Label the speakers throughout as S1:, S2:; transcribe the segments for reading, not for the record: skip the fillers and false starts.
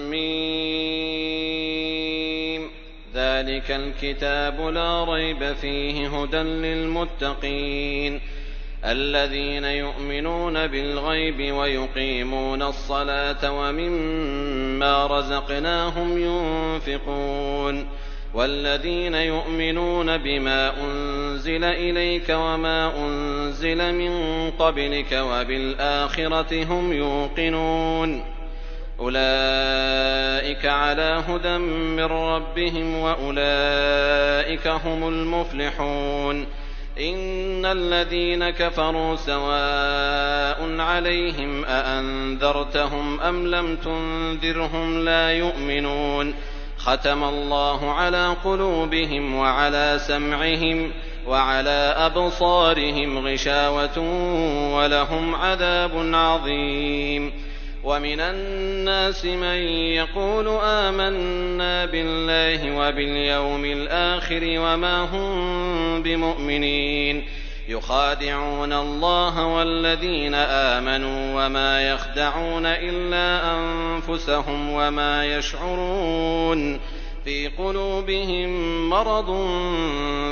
S1: ميم. ذلك الكتاب لا ريب فيه هدى للمتقين الذين يؤمنون بالغيب ويقيمون الصلاة ومما رزقناهم ينفقون والذين يؤمنون بما أنزل إليك وما أنزل من قبلك وبالآخرة هم يوقنون أولئك على هدى من ربهم وأولئك هم المفلحون إن الذين كفروا سواء عليهم أأنذرتهم أم لم تنذرهم لا يؤمنون ختم الله على قلوبهم وعلى سمعهم وعلى أبصارهم غشاوة ولهم عذاب عظيم ومن الناس من يقول آمنا بالله وباليوم الآخر وما هم بمؤمنين يخادعون الله والذين آمنوا وما يخدعون إلا أنفسهم وما يشعرون في قلوبهم مرض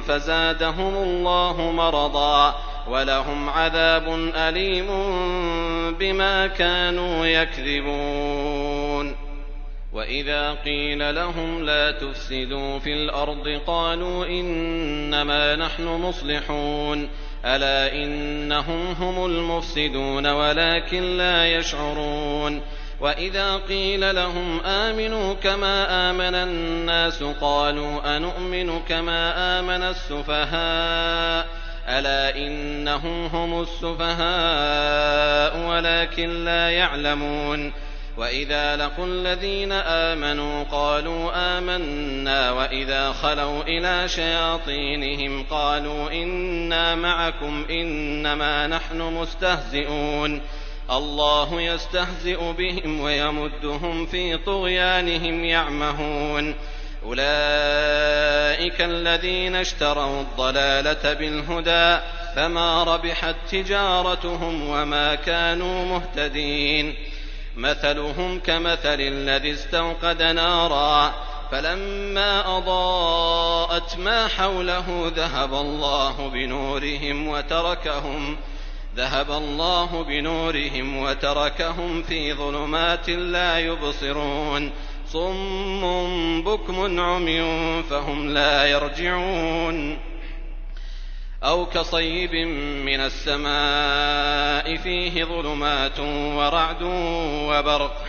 S1: فزادهم الله مرضا ولهم عذاب أليم بما كانوا يكذبون وإذا قيل لهم لا تفسدوا في الأرض قالوا إنما نحن مصلحون ألا إنهم هم المفسدون ولكن لا يشعرون وإذا قيل لهم آمنوا كما آمن الناس قالوا أنؤمن كما آمن السفهاء ألا إنهم هم السفهاء ولكن لا يعلمون وإذا لقوا الذين آمنوا قالوا آمنا وإذا خلوا إلى شياطينهم قالوا إنا معكم إنما نحن مستهزئون الله يستهزئ بهم ويمدهم في طغيانهم يعمهون أولئك الذين اشتروا الضلالة بالهدى فما ربحت تجارتهم وما كانوا مهتدين مثلهم كمثل الذي استوقد نارا فلما أضاءت ما حوله ذهب الله بنورهم وتركهم في ظلمات لا يبصرون صم بكم عمي فهم لا يرجعون أو كصيب من السماء فيه ظلمات ورعد وبرق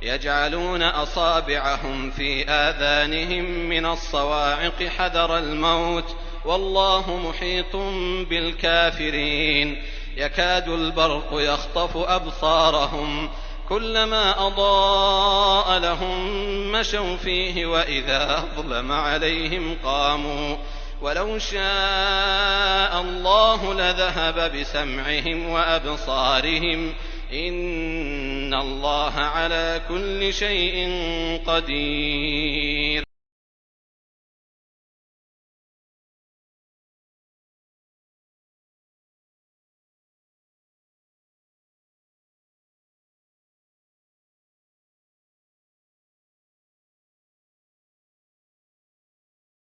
S1: يجعلون أصابعهم في آذانهم من الصواعق حذر الموت والله محيط بالكافرين يكاد البرق يخطف أبصارهم كلما أضاء لهم مشوا فيه وإذا أظلم عليهم قاموا ولو شاء الله لذهب بسمعهم وأبصارهم إن الله على كل شيء قدير